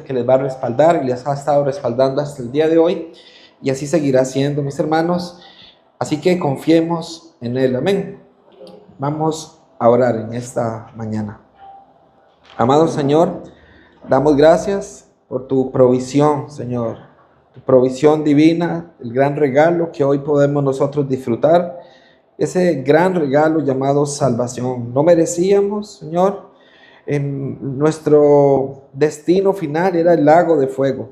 que les va a respaldar y les ha estado respaldando hasta el día de hoy, y así seguirá siendo, mis hermanos. Así que confiemos en Él. Amén. Vamos a orar en esta mañana. Amado Señor, damos gracias por tu provisión, Señor, tu provisión divina, el gran regalo que hoy podemos nosotros disfrutar, ese gran regalo llamado salvación. No merecíamos, Señor, nuestro destino final era el lago de fuego,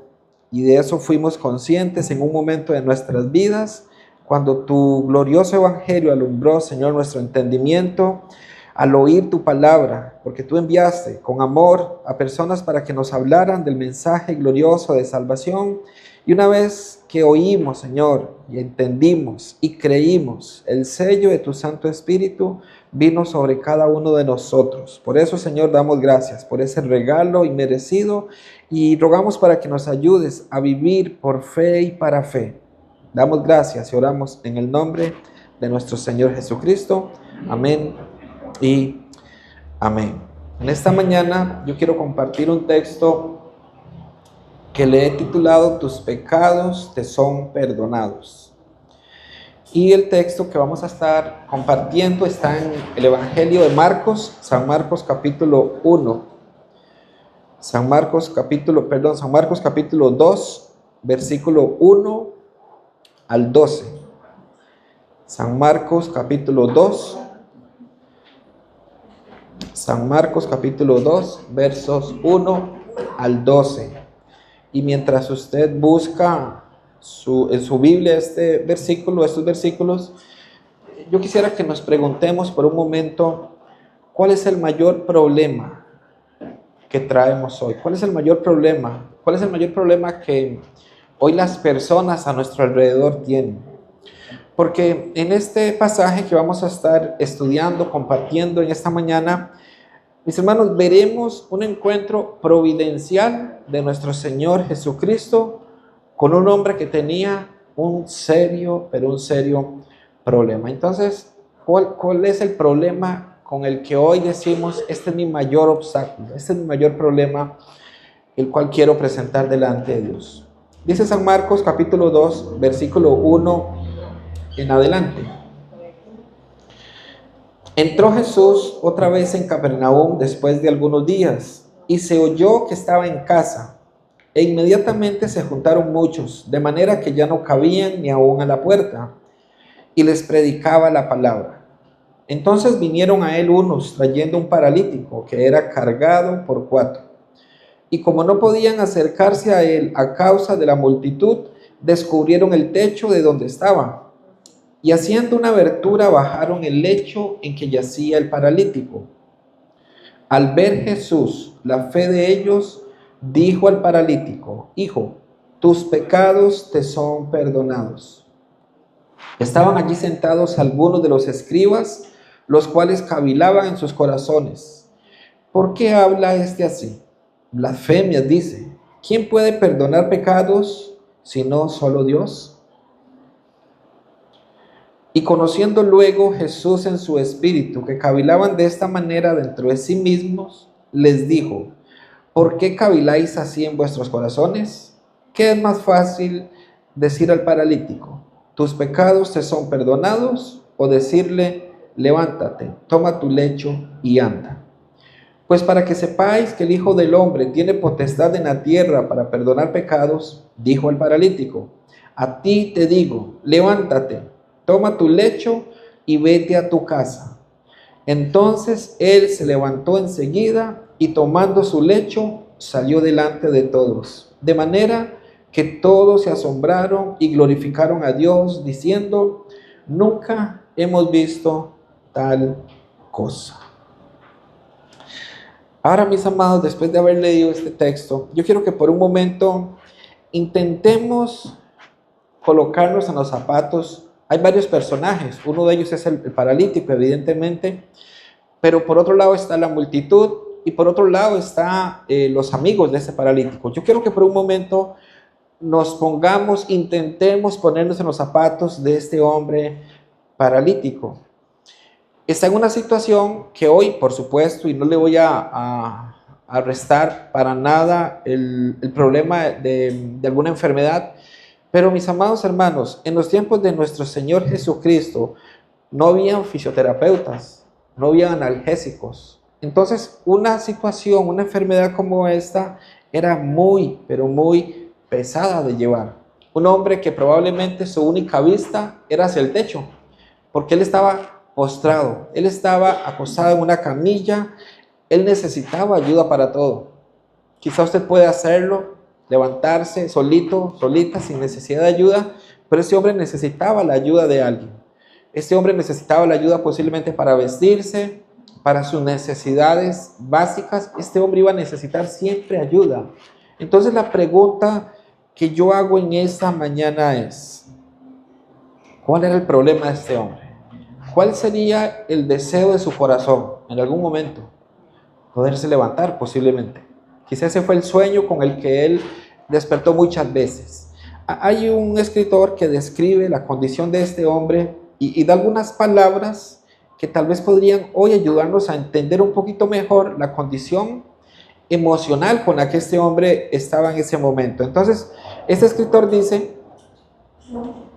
y de eso fuimos conscientes en un momento de nuestras vidas, cuando tu glorioso evangelio alumbró, Señor, nuestro entendimiento al oír tu palabra, porque tú enviaste con amor a personas para que nos hablaran del mensaje glorioso de salvación. Y una vez que oímos, Señor, y entendimos y creímos, el sello de tu Santo Espíritu vino sobre cada uno de nosotros. Por eso, Señor, damos gracias por ese regalo inmerecido, y rogamos para que nos ayudes a vivir por fe y para fe. Damos gracias y oramos en el nombre de nuestro Señor Jesucristo. Amén y amén. En esta mañana yo quiero compartir un texto que le he titulado Tus pecados te son perdonados. Y el texto que vamos a estar compartiendo está en el Evangelio de Marcos, San Marcos capítulo 1. San Marcos capítulo 2, versículo 1 al 12. San Marcos capítulo 2, versos 1 al 12. Y mientras usted busca en su Biblia estos versículos, yo quisiera que nos preguntemos por un momento, ¿cuál es el mayor problema que traemos hoy? ¿Cuál es el mayor problema? ¿Cuál es el mayor problema que hoy las personas a nuestro alrededor tienen? Porque en este pasaje que vamos a estar estudiando, compartiendo en esta mañana, mis hermanos, veremos un encuentro providencial de nuestro Señor Jesucristo con un hombre que tenía un serio problema. Entonces, ¿cuál es el problema con el que hoy decimos, este es mi mayor obstáculo, este es mi mayor problema, el cual quiero presentar delante de Dios? Dice San Marcos capítulo 2, versículo 1 en adelante. Entró Jesús otra vez en Capernaum después de algunos días, y se oyó que estaba en casa, e inmediatamente se juntaron muchos, de manera que ya no cabían ni aún a la puerta, y les predicaba la palabra. Entonces vinieron a él unos trayendo un paralítico que era cargado por 4, y como no podían acercarse a él a causa de la multitud, descubrieron el techo de donde estaba, y haciendo una abertura bajaron el lecho en que yacía el paralítico. Al ver Jesús la fe de ellos, dijo al paralítico: Hijo, tus pecados te son perdonados. Estaban allí sentados algunos de los escribas, los cuales cavilaban en sus corazones: ¿por qué habla este así? Blasfemias dice. ¿Quién puede perdonar pecados sino solo Dios? Y conociendo luego Jesús en su espíritu que cavilaban de esta manera dentro de sí mismos, les dijo: ¿por qué caviláis así en vuestros corazones? ¿Qué es más fácil decir al paralítico: tus pecados te son perdonados? O decirle: levántate, toma tu lecho y anda. Pues para que sepáis que el Hijo del Hombre tiene potestad en la tierra para perdonar pecados, dijo al paralítico: a ti te digo, levántate, toma tu lecho y vete a tu casa. Entonces él se levantó enseguida y tomando su lecho salió delante de todos, de manera que todos se asombraron y glorificaron a Dios, diciendo: nunca hemos visto tal cosa. Ahora, mis amados, después de haber leído este texto, yo quiero que por un momento intentemos colocarnos en los zapatos. Hay varios personajes, uno de ellos es el paralítico, evidentemente, pero por otro lado está la multitud y por otro lado están los amigos de ese paralítico. Yo quiero que por un momento nos pongamos, intentemos ponernos en los zapatos de este hombre paralítico. Está en una situación que hoy, por supuesto, y no le voy a a restar para nada el problema de alguna enfermedad. Pero mis amados hermanos, en los tiempos de nuestro Señor Jesucristo no habían fisioterapeutas, no había analgésicos. Entonces, una situación, una enfermedad como esta era muy, pero muy pesada de llevar. Un hombre que probablemente su única vista era hacia el techo, porque él estaba postrado, él estaba acostado en una camilla, él necesitaba ayuda para todo. Quizá usted puede hacerlo, levantarse solito, solita, sin necesidad de ayuda, pero ese hombre necesitaba la ayuda de alguien. Este hombre necesitaba la ayuda posiblemente para vestirse, para sus necesidades básicas. Este hombre iba a necesitar siempre ayuda. Entonces la pregunta que yo hago en esta mañana es, ¿cuál era el problema de este hombre? ¿Cuál sería el deseo de su corazón en algún momento? Poderse levantar posiblemente. Quizás ese fue el sueño con el que él despertó muchas veces. Hay un escritor que describe la condición de este hombre y da algunas palabras que tal vez podrían hoy ayudarnos a entender un poquito mejor la condición emocional con la que este hombre estaba en ese momento. Entonces, este escritor dice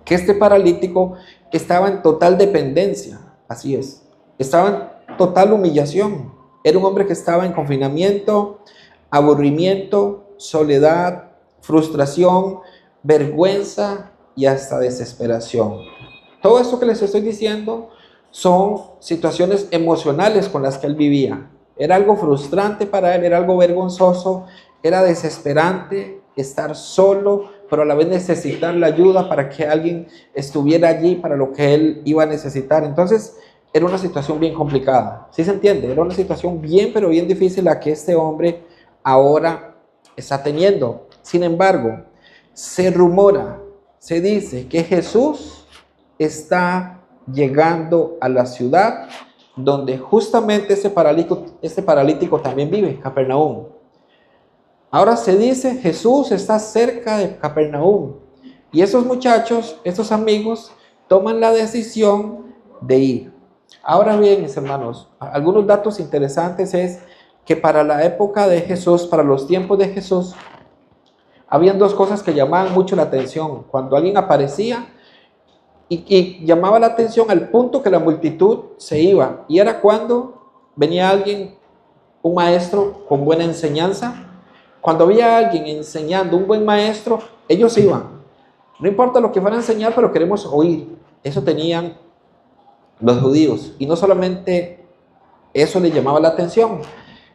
que este paralítico estaba en total dependencia, así es, estaba en total humillación. Era un hombre que estaba en confinamiento, aburrimiento, soledad, frustración, vergüenza y hasta desesperación. Todo esto que les estoy diciendo son situaciones emocionales con las que él vivía. Era algo frustrante para él, era algo vergonzoso, era desesperante estar solo, pero a la vez necesitar la ayuda para que alguien estuviera allí para lo que él iba a necesitar. Entonces, era una situación bien complicada. ¿Sí se entiende? Era una situación bien, pero bien difícil la que este hombre ahora está teniendo. Sin embargo, se rumora, se dice que Jesús está llegando a la ciudad donde justamente este paralítico también vive, Capernaum. Ahora se dice, Jesús está cerca de Capernaum. Y esos muchachos, esos amigos, toman la decisión de ir. Ahora bien, mis hermanos, algunos datos interesantes es que para la época de Jesús, para los tiempos de Jesús, habían dos cosas que llamaban mucho la atención. Cuando alguien aparecía y llamaba la atención al punto que la multitud se iba. Y era cuando venía alguien, un maestro con buena enseñanza. Cuando había alguien enseñando, un buen maestro, ellos iban. No importa lo que fuera a enseñar, pero queremos oír. Eso tenían los judíos. Y no solamente eso les llamaba la atención.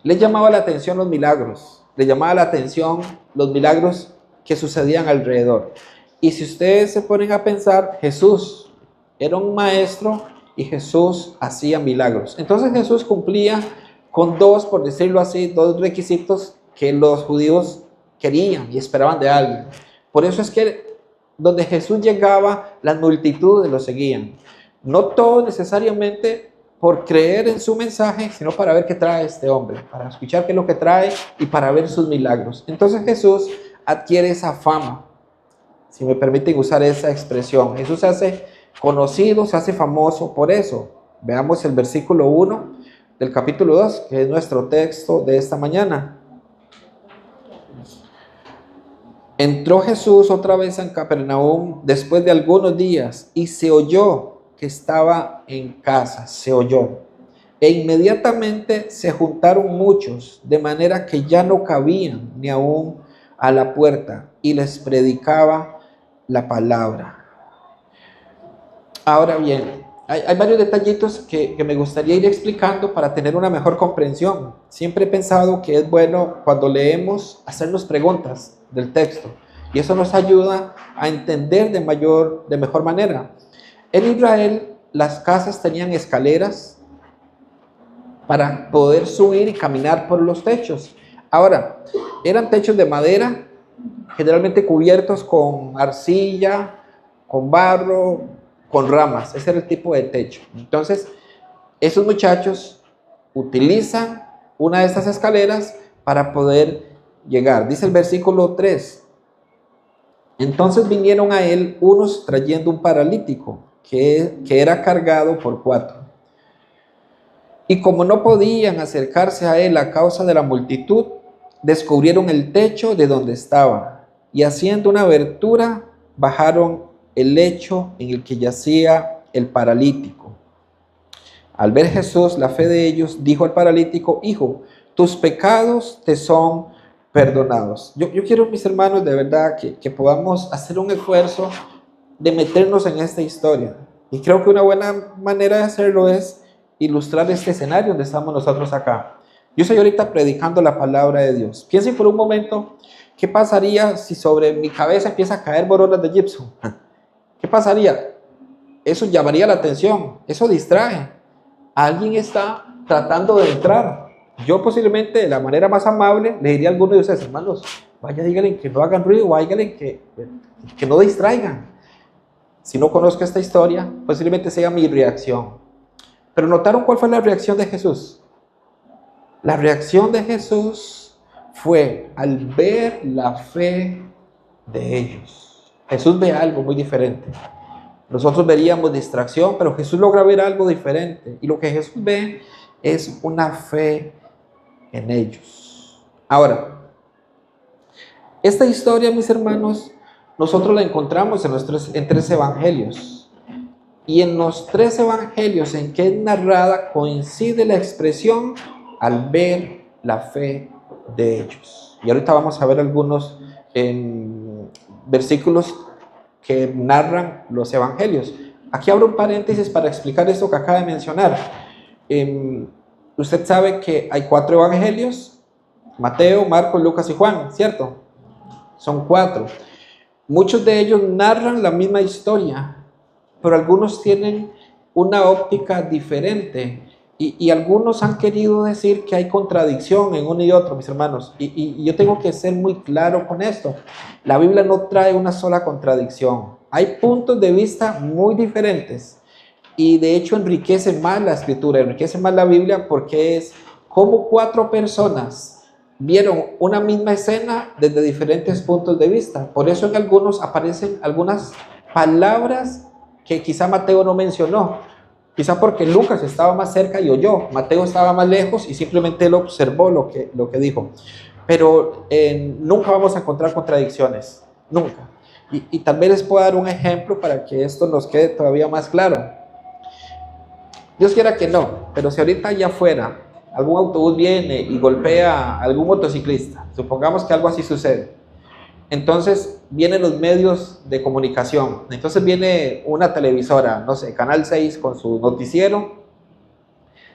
Les llamaba la atención los milagros. Les llamaba la atención los milagros que sucedían alrededor. Y si ustedes se ponen a pensar, Jesús era un maestro y Jesús hacía milagros. Entonces Jesús cumplía con dos, por decirlo así, dos requisitos que los judíos querían y esperaban de alguien. Por eso es que donde Jesús llegaba, las multitudes lo seguían. No todo necesariamente por creer en su mensaje, sino para ver qué trae este hombre, para escuchar qué es lo que trae y para ver sus milagros. Entonces Jesús adquiere esa fama, si me permiten usar esa expresión. Jesús se hace conocido, se hace famoso por eso. Veamos el versículo 1 del capítulo 2, que es nuestro texto de esta mañana. Entró Jesús otra vez en Capernaum después de algunos días y se oyó que estaba en casa, se oyó. E inmediatamente se juntaron muchos, de manera que ya no cabían ni aún a la puerta, y les predicaba la palabra. Ahora bien, hay varios detallitos que me gustaría ir explicando para tener una mejor comprensión. Siempre he pensado que es bueno cuando leemos hacernos preguntas del texto, y eso nos ayuda a entender de mejor manera. En Israel, las casas tenían escaleras para poder subir y caminar por los techos. Ahora, eran techos de madera, generalmente cubiertos con arcilla, con barro, con ramas. Ese era el tipo de techo. Entonces, esos muchachos utilizan una de estas escaleras para poder llegar. Dice el versículo 3. Entonces vinieron a él unos trayendo un paralítico que era cargado por 4. Y como no podían acercarse a él a causa de la multitud, descubrieron el techo de donde estaba, y haciendo una abertura, bajaron el lecho en el que yacía el paralítico. Al ver Jesús la fe de ellos, dijo al paralítico: hijo, tus pecados te son perdonados. Yo quiero, mis hermanos, de verdad que podamos hacer un esfuerzo de meternos en esta historia. Y creo que una buena manera de hacerlo es ilustrar este escenario donde estamos nosotros acá. Yo estoy ahorita predicando la palabra de Dios. Piensen por un momento, ¿qué pasaría si sobre mi cabeza empieza a caer borolas de gypsum? ¿Qué pasaría? Eso llamaría la atención, eso distrae. Alguien está tratando de entrar. Yo posiblemente de la manera más amable le diría a alguno de ustedes: hermanos, vaya, díganle que no hagan ruido, díganle que no distraigan. Si no conozco esta historia, posiblemente sea mi reacción. Pero ¿notaron cuál fue la reacción de Jesús? La reacción de Jesús fue al ver la fe de ellos. Jesús ve algo muy diferente. Nosotros veríamos distracción, pero Jesús logra ver algo diferente. Y lo que Jesús ve es una fe en ellos. Ahora, esta historia, mis hermanos, nosotros la encontramos en 3 evangelios. Y en los 3 evangelios en que es narrada coincide la expresión al ver la fe de ellos. Y ahorita vamos a ver algunos versículos que narran los evangelios. Aquí abro un paréntesis para explicar esto que acaba de mencionar. Usted sabe que hay 4 evangelios: Mateo, Marcos, Lucas y Juan, ¿cierto? Son 4. Muchos de ellos narran la misma historia, pero algunos tienen una óptica diferente. Y algunos han querido decir que hay contradicción en uno y otro, mis hermanos. Y yo tengo que ser muy claro con esto. La Biblia no trae una sola contradicción. Hay puntos de vista muy diferentes. Y de hecho enriquece más la escritura, enriquece más la Biblia, porque es como 4 personas vieron una misma escena desde diferentes puntos de vista. Por eso en algunos aparecen algunas palabras que quizá Mateo no mencionó. Quizá porque Lucas estaba más cerca y oyó, Mateo estaba más lejos y simplemente él observó lo que dijo. Pero nunca vamos a encontrar contradicciones, nunca. Y tal vez les pueda dar un ejemplo para que esto nos quede todavía más claro. Dios quiera que no, pero si ahorita allá afuera algún autobús viene y golpea a algún motociclista, supongamos que algo así sucede, entonces vienen los medios de comunicación, entonces viene una televisora, no sé, Canal 6 con su noticiero,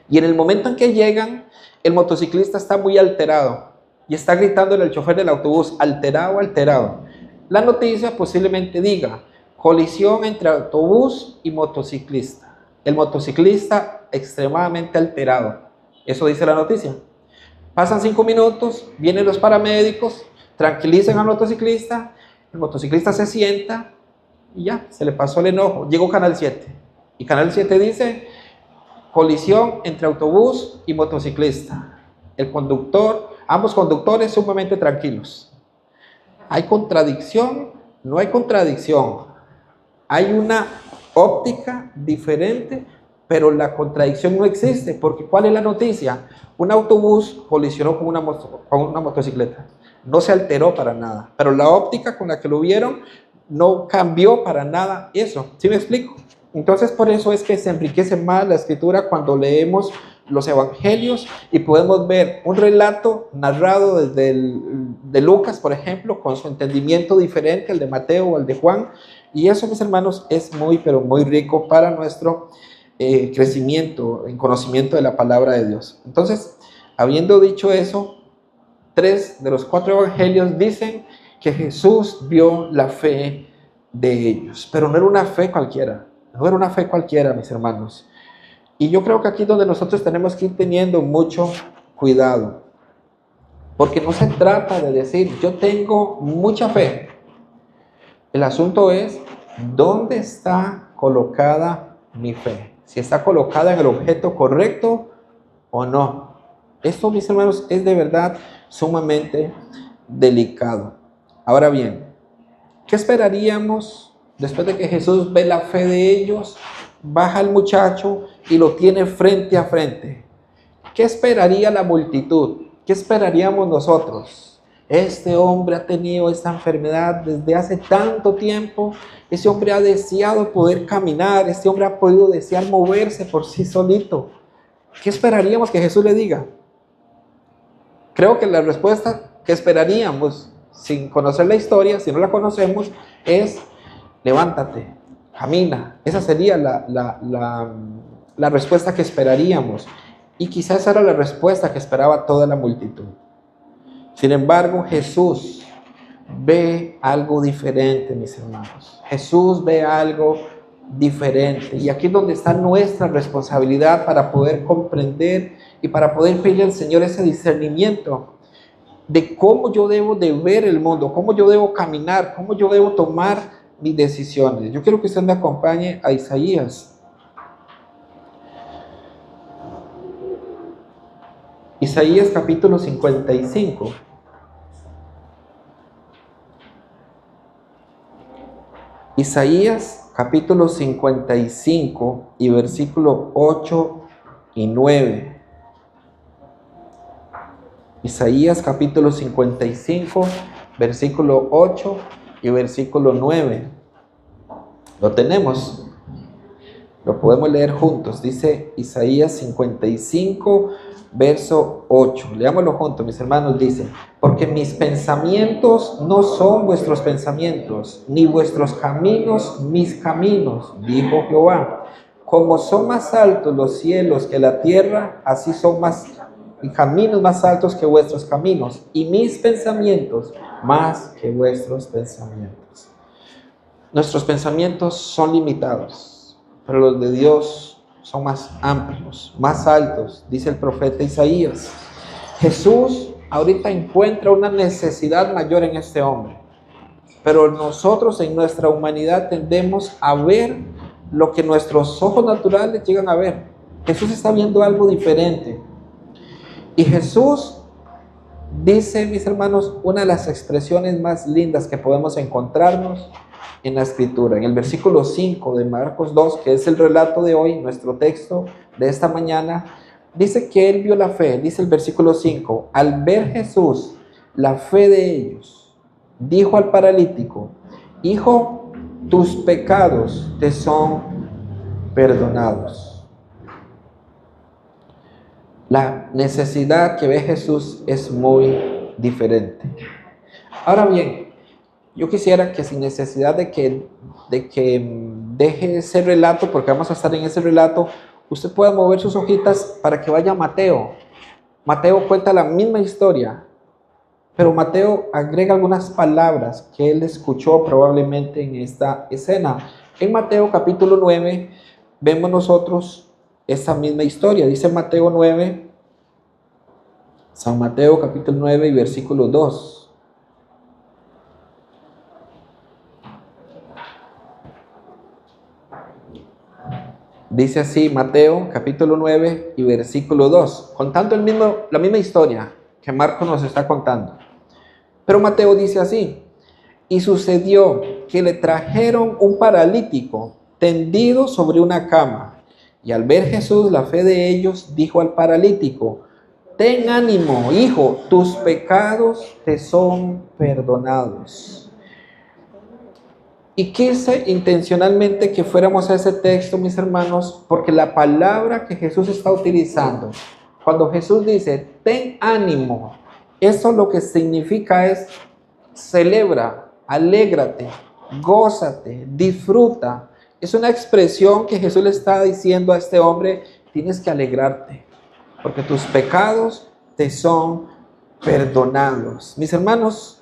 y en el momento en que llegan, el motociclista está muy alterado y está gritándole al chofer del autobús: alterado, alterado. La noticia posiblemente diga: colisión entre autobús y motociclista. El motociclista extremadamente alterado. Eso dice la noticia. Pasan 5 minutos, vienen los paramédicos, tranquilizan al motociclista, el motociclista se sienta y ya, se le pasó el enojo. Llegó Canal 7 y Canal 7 dice: colisión entre autobús y motociclista. El conductor, ambos conductores sumamente tranquilos. ¿Hay contradicción? No hay contradicción. Hay una óptica diferente, pero la contradicción no existe, porque ¿cuál es la noticia? Un autobús colisionó con una motocicleta. No se alteró para nada, pero la óptica con la que lo vieron no cambió para nada eso. ¿Sí me explico? Entonces, por eso es que se enriquece más la escritura cuando leemos los evangelios y podemos ver un relato narrado desde de Lucas, por ejemplo, con su entendimiento diferente al de Mateo o al de Juan. Y eso, mis hermanos, es muy, pero muy rico para nuestro crecimiento en conocimiento de la palabra de Dios. Entonces, habiendo dicho eso, 3 de los 4 evangelios dicen que Jesús vio la fe de ellos, pero no era una fe cualquiera, no era una fe cualquiera, mis hermanos. Y yo creo que aquí es donde nosotros tenemos que ir teniendo mucho cuidado, porque no se trata de decir: yo tengo mucha fe. El asunto es: ¿dónde está colocada mi fe? Si está colocada en el objeto correcto o no. Esto, mis hermanos, es de verdad sumamente delicado. Ahora bien, ¿qué esperaríamos después de que Jesús ve la fe de ellos? Baja el muchacho y lo tiene frente a frente. ¿Qué esperaría la multitud? ¿Qué esperaríamos nosotros? Este hombre ha tenido esta enfermedad desde hace tanto tiempo. Ese hombre ha deseado poder caminar. Este hombre ha podido desear moverse por sí solito. ¿Qué esperaríamos que Jesús le diga? Creo que la respuesta que esperaríamos, sin conocer la historia, si no la conocemos, es: levántate, camina. Esa sería la respuesta que esperaríamos. Y quizás esa era la respuesta que esperaba toda la multitud. Sin embargo, Jesús ve algo diferente, mis hermanos. Jesús ve algo diferente. Y aquí es donde está nuestra responsabilidad para poder comprender y para poder pedirle al Señor ese discernimiento de cómo yo debo de ver el mundo, cómo yo debo caminar, cómo yo debo tomar mis decisiones. Yo quiero que usted me acompañe a Isaías. Isaías capítulo 55. Isaías capítulo 55 y versículo 8 y 9. Isaías capítulo 55, versículo 8 y versículo 9. Lo tenemos. Lo podemos leer juntos. Dice Isaías 55, verso 8. Leámoslo juntos, mis hermanos. Dice: porque mis pensamientos no son vuestros pensamientos, ni vuestros caminos mis caminos, dijo Jehová. Como son más altos los cielos que la tierra, así son caminos más altos que vuestros caminos, y mis pensamientos más que vuestros pensamientos. Nuestros pensamientos son limitados, pero los de Dios son más amplios, más altos, dice el profeta Isaías. Jesús ahorita encuentra una necesidad mayor en este hombre, pero nosotros en nuestra humanidad tendemos a ver lo que nuestros ojos naturales llegan a ver. Jesús está viendo algo diferente. Y Jesús dice, mis hermanos, una de las expresiones más lindas que podemos encontrarnos en la Escritura. En el versículo 5 de Marcos 2, que es el relato de hoy, nuestro texto de esta mañana, dice que él vio la fe. Dice el versículo 5: al ver Jesús la fe de ellos, dijo al paralítico: hijo, tus pecados te son perdonados. La necesidad que ve Jesús es muy diferente. Ahora bien, yo quisiera que sin necesidad de que deje ese relato, porque vamos a estar en ese relato, usted pueda mover sus hojitas para que vaya a Mateo. Mateo cuenta la misma historia, pero Mateo agrega algunas palabras que él escuchó probablemente en esta escena. En Mateo capítulo 9 vemos nosotros esa misma historia. Dice Mateo 9, San Mateo capítulo 9 y versículo 2. Dice así Mateo capítulo 9 y versículo 2, contando la misma historia que Marcos nos está contando. Pero Mateo dice así: y sucedió que le trajeron un paralítico tendido sobre una cama. Y al ver Jesús la fe de ellos, dijo al paralítico: ten ánimo, hijo, tus pecados te son perdonados. Y quise intencionalmente que fuéramos a ese texto, mis hermanos, porque la palabra que Jesús está utilizando, cuando Jesús dice ten ánimo, eso lo que significa es celebra, alégrate, gózate, disfruta. Es una expresión que Jesús le está diciendo a este hombre: tienes que alegrarte, porque tus pecados te son perdonados. Mis hermanos,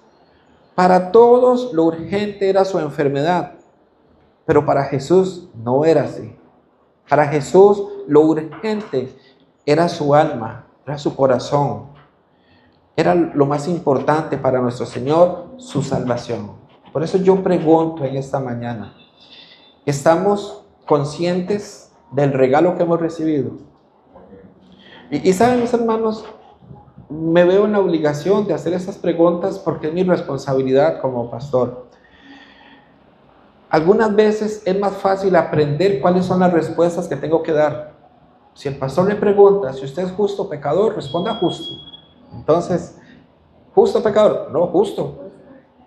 para todos lo urgente era su enfermedad, pero para Jesús no era así. Para Jesús lo urgente era su alma, era su corazón. Era lo más importante para nuestro Señor, su salvación. Por eso yo pregunto en esta mañana: ¿estamos conscientes del regalo que hemos recibido? Y saben, mis hermanos, me veo en la obligación de hacer esas preguntas porque es mi responsabilidad como pastor. Algunas veces es más fácil aprender cuáles son las respuestas que tengo que dar. Si el pastor le pregunta si usted es justo o pecador, responda justo. Entonces, ¿justo o pecador? No, justo.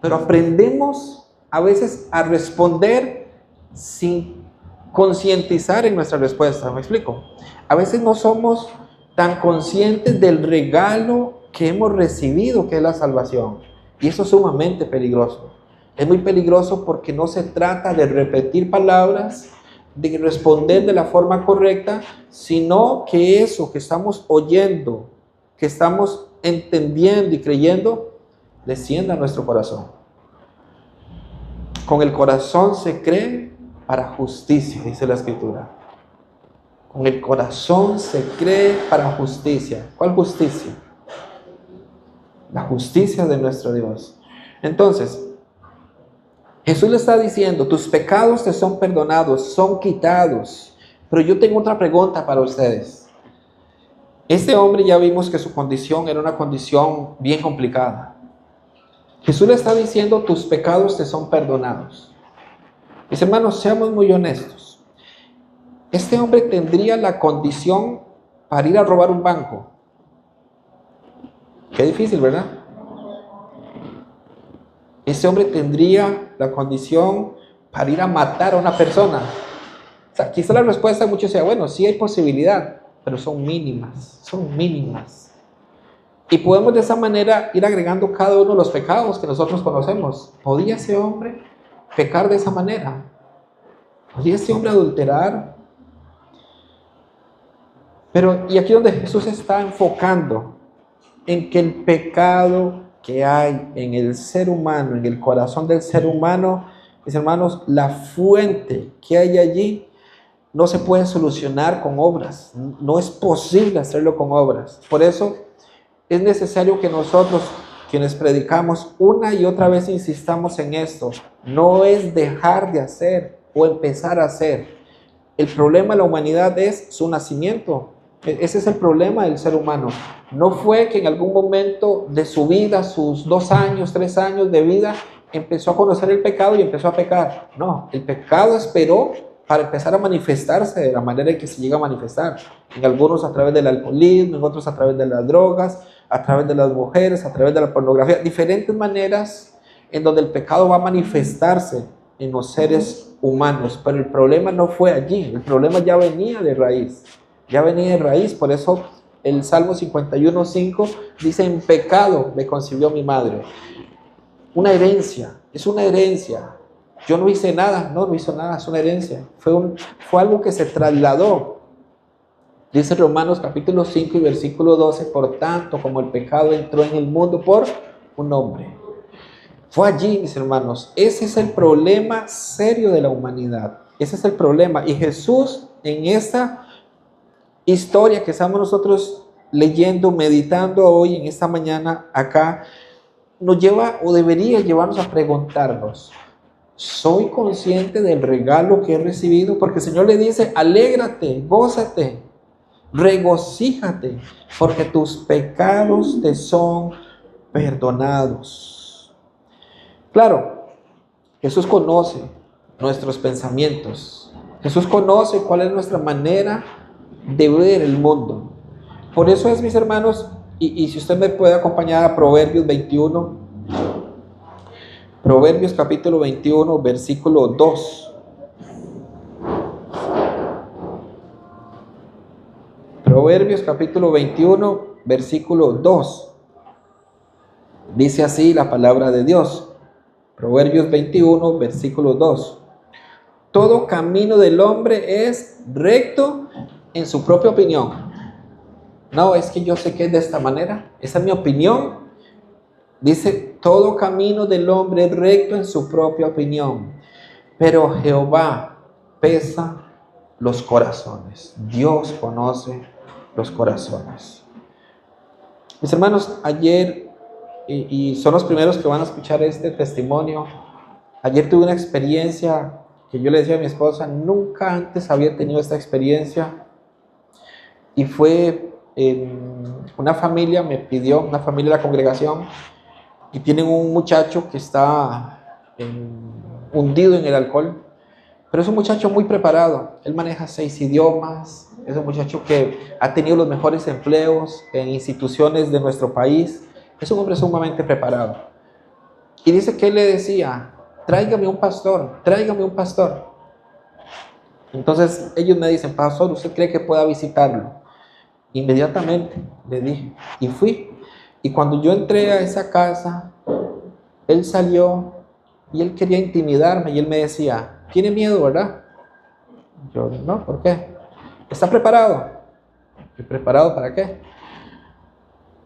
Pero aprendemos a veces a responder sin concientizar en nuestra respuesta. ¿Me explico? A veces no somos tan conscientes del regalo que hemos recibido, que es la salvación. Y eso es sumamente peligroso. Es muy peligroso porque no se trata de repetir palabras, de responder de la forma correcta, sino que eso que estamos oyendo, que estamos entendiendo y creyendo, descienda a nuestro corazón. Con el corazón se cree para justicia, dice la Escritura. Con el corazón se cree para justicia. ¿Cuál justicia? La justicia de nuestro Dios. Entonces, Jesús le está diciendo, tus pecados te son perdonados, son quitados. Pero yo tengo otra pregunta para ustedes. Este hombre ya vimos que su condición era una condición bien complicada. Jesús le está diciendo, tus pecados te son perdonados. Mis hermanos, seamos muy honestos. Este hombre tendría la condición para ir a robar un banco. Qué difícil, ¿verdad? Ese hombre tendría la condición para ir a matar a una persona. O sea, quizá la respuesta de muchos sea, bueno, sí hay posibilidad, pero son mínimas, son mínimas. Y podemos de esa manera ir agregando cada uno de los pecados que nosotros conocemos. ¿Podía ese hombre pecar de esa manera? ¿Podía ese hombre adulterar? Pero, y aquí donde Jesús está enfocando, en que el pecado que hay en el ser humano, en el corazón del ser humano, mis hermanos, la fuente que hay allí no se puede solucionar con obras. No es posible hacerlo con obras. Por eso es necesario que nosotros, quienes predicamos, una y otra vez insistamos en esto. No es dejar de hacer o empezar a hacer. El problema de la humanidad es su nacimiento. Ese es el problema del ser humano. No fue que en algún momento de su vida, sus 2 años, 3 años de vida, empezó a conocer el pecado y empezó a pecar. No, el pecado esperó para empezar a manifestarse de la manera en que se llega a manifestar. En algunos a través del alcoholismo, en otros a través de las drogas, a través de las mujeres, a través de la pornografía. Diferentes maneras en donde el pecado va a manifestarse en los seres humanos. Pero el problema no fue allí, el problema ya venía de raíz. Ya venía de raíz, por eso el Salmo 51:5 dice, en pecado me concibió mi madre. Una herencia, es una herencia. Yo no hice nada, no hizo nada, es una herencia. Fue algo que se trasladó. Dice Romanos capítulo 5 y versículo 12, por tanto, como el pecado entró en el mundo por un hombre. Fue allí, mis hermanos. Ese es el problema serio de la humanidad. Ese es el problema. Y Jesús en esta historia que estamos nosotros leyendo, meditando hoy en esta mañana acá, nos lleva o debería llevarnos a preguntarnos, ¿soy consciente del regalo que he recibido? Porque el Señor le dice, alégrate, gózate, regocíjate, porque tus pecados te son perdonados. Claro, Jesús conoce nuestros pensamientos. Jesús conoce cuál es nuestra manera de ver el mundo. Por eso es, mis hermanos, y si usted me puede acompañar a Proverbios 21, Proverbios capítulo 21, versículo 2. Proverbios capítulo 21, versículo 2. Dice así la palabra de Dios. Proverbios 21, versículo 2. Todo camino del hombre es recto en su propia opinión. No, es que yo sé que es de esta manera. Esa es mi opinión. Dice, todo camino del hombre es recto en su propia opinión. Pero Jehová pesa los corazones. Dios conoce los corazones. Mis hermanos, ayer, y son los primeros que van a escuchar este testimonio, ayer tuve una experiencia que yo le decía a mi esposa, nunca antes había tenido esta experiencia. Y fue una familia, me pidió, una familia de la congregación, y tienen un muchacho que está hundido en el alcohol, pero es un muchacho muy preparado. Él maneja 6 idiomas, Es un muchacho que ha tenido los mejores empleos en instituciones de nuestro país. Es un hombre sumamente preparado. Y dice que él le decía, tráigame un pastor, tráigame un pastor. Entonces ellos me dicen, pastor, ¿usted cree que pueda visitarlo? Inmediatamente le dije, y fui. Y cuando yo entré a esa casa, él salió y él quería intimidarme y él me decía, ¿tiene miedo, verdad? Yo, no, ¿por qué? ¿Está preparado? ¿Estoy preparado para qué?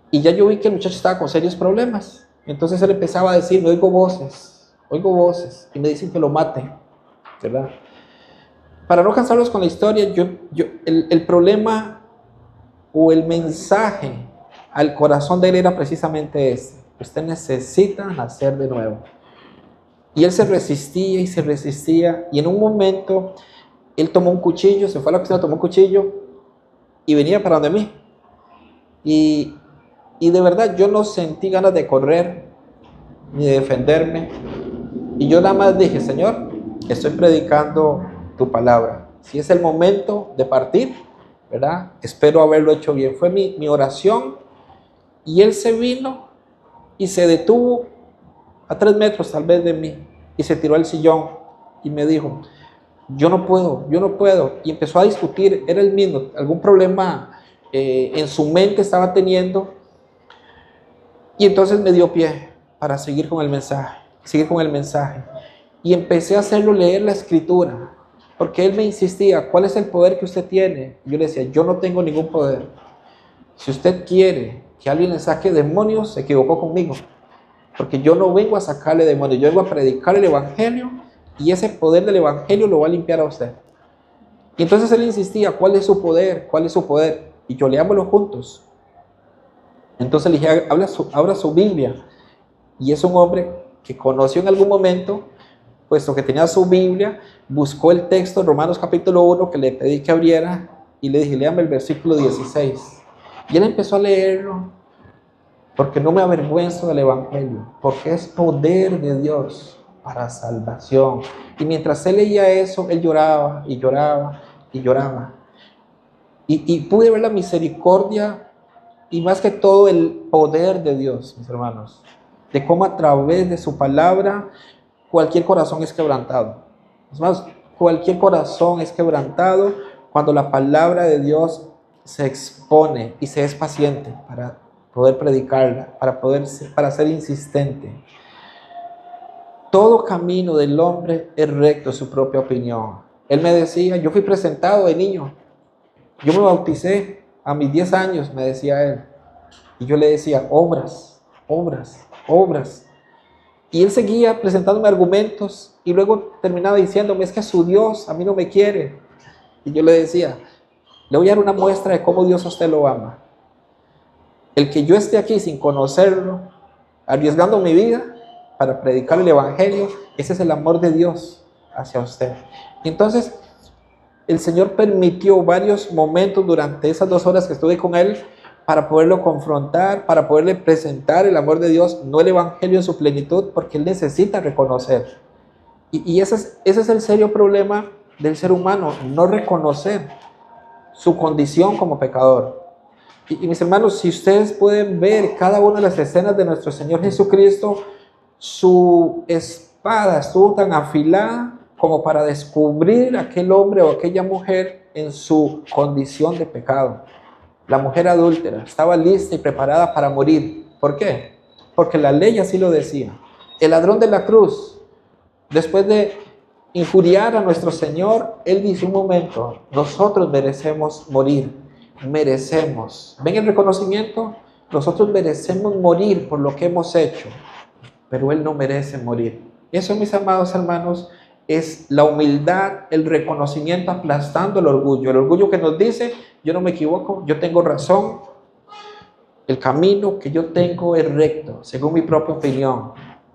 Y ya yo vi que el muchacho estaba con serios problemas. Entonces él empezaba a decirme, oigo voces, y me dicen que lo mate, ¿verdad? Para no cansarlos con la historia, el problema o el mensaje al corazón de él era precisamente este: usted necesita nacer de nuevo. Y él se resistía y se resistía, y en un momento él tomó un cuchillo, se fue a la cocina, tomó un cuchillo y venía para donde mí. Y de verdad yo no sentí ganas de correr ni de defenderme. Y yo nada más dije, Señor, estoy predicando tu palabra. Si es el momento de partir, ¿verdad? Espero haberlo hecho bien. Fue mi oración. Y él se vino y se detuvo a 3 metros tal vez de mí y se tiró al sillón y me dijo, yo no puedo. Y empezó a discutir, era el mismo, algún problema en su mente estaba teniendo. Y entonces me dio pie para seguir con el mensaje. Y empecé a hacerlo leer la escritura, porque él me insistía, ¿cuál es el poder que usted tiene? Y yo le decía, yo no tengo ningún poder. Si usted quiere que alguien le saque demonios, se equivocó conmigo, porque yo no vengo a sacarle demonios, yo vengo a predicar el evangelio, y ese poder del evangelio lo va a limpiar a usted. Y entonces él insistía, ¿cuál es su poder? ¿Cuál es su poder? Y yo, leámoslo juntos. Entonces le dije, abra su Biblia. Y es un hombre que conoció en algún momento, puesto que tenía su Biblia, buscó el texto, Romanos capítulo 1, que le pedí que abriera, y le dije, léame el versículo 16. Y él empezó a leerlo, porque no me avergüenzo del evangelio, porque es poder de Dios para salvación. Y mientras él leía eso, él lloraba y lloraba y lloraba. Y pude ver la misericordia y más que todo el poder de Dios, mis hermanos, de cómo a través de su palabra cualquier corazón es quebrantado. Es más, cualquier corazón es quebrantado cuando la palabra de Dios se expone y se es paciente para poder predicarla, para ser insistente. Todo camino del hombre es recto en su propia opinión. Él me decía, yo fui presentado de niño, yo me bauticé a mis 10 años, me decía él. Y yo le decía, obras. Y él seguía presentándome argumentos y luego terminaba diciéndome, es que su Dios a mí no me quiere. Y yo le decía, le voy a dar una muestra de cómo Dios a usted lo ama. El que yo esté aquí sin conocerlo, arriesgando mi vida para predicar el evangelio, ese es el amor de Dios hacia usted. Y entonces el Señor permitió varios momentos durante esas 2 horas que estuve con él para poderlo confrontar, para poderle presentar el amor de Dios, no el evangelio en su plenitud, porque él necesita reconocer. Y ese es el serio problema del ser humano, no reconocer su condición como pecador. Y mis hermanos, si ustedes pueden ver cada una de las escenas de nuestro Señor Jesucristo, su espada estuvo tan afilada como para descubrir a aquel hombre o aquella mujer en su condición de pecado. La mujer adúltera estaba lista y preparada para morir. ¿Por qué? Porque la ley así lo decía. El ladrón de la cruz, después de injuriar a nuestro Señor, él dice un momento, nosotros merecemos morir, merecemos. ¿Ven el reconocimiento? Nosotros merecemos morir por lo que hemos hecho, pero él no merece morir. Eso, mis amados hermanos, es la humildad, el reconocimiento aplastando el orgullo que nos dice, yo no me equivoco, yo tengo razón, el camino que yo tengo es recto, según mi propia opinión.